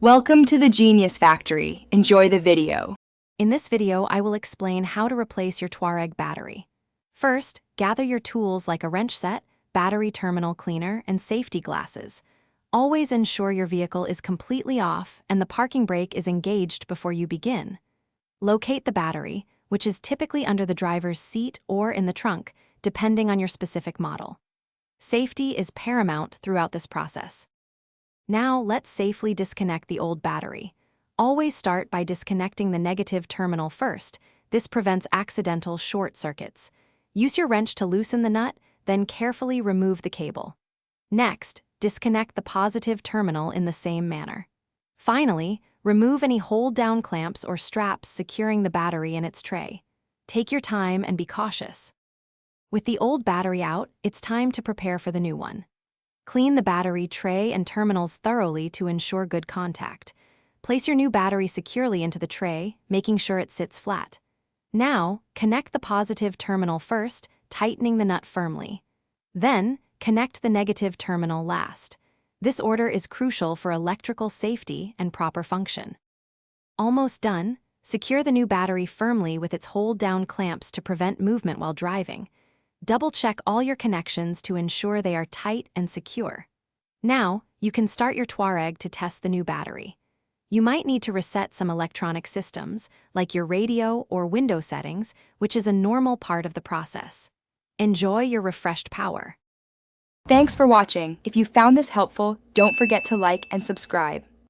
Welcome to the Genius Factory. Enjoy the video. In this video, I will explain how to replace your Touareg battery. First, gather your tools like a wrench set, battery terminal cleaner, and safety glasses. Always ensure your vehicle is completely off and the parking brake is engaged before you begin. Locate the battery, which is typically under the driver's seat or in the trunk, depending on your specific model. Safety is paramount throughout this process. Now, let's safely disconnect the old battery. Always start by disconnecting the negative terminal first. This prevents accidental short circuits. Use your wrench to loosen the nut, then carefully remove the cable. Next, disconnect the positive terminal in the same manner. Finally, remove any hold-down clamps or straps securing the battery in its tray. Take your time and be cautious. With the old battery out, it's time to prepare for the new one. Clean the battery tray and terminals thoroughly to ensure good contact. Place your new battery securely into the tray, making sure it sits flat. Now, connect the positive terminal first, tightening the nut firmly. Then, connect the negative terminal last. This order is crucial for electrical safety and proper function. Almost done, secure the new battery firmly with its hold-down clamps to prevent movement while driving. Double-check all your connections to ensure they are tight and secure. Now, you can start your Touareg to test the new battery. You might need to reset some electronic systems, like your radio or window settings, which is a normal part of the process. Enjoy your refreshed power. Thanks for watching. If you found this helpful, don't forget to like and subscribe.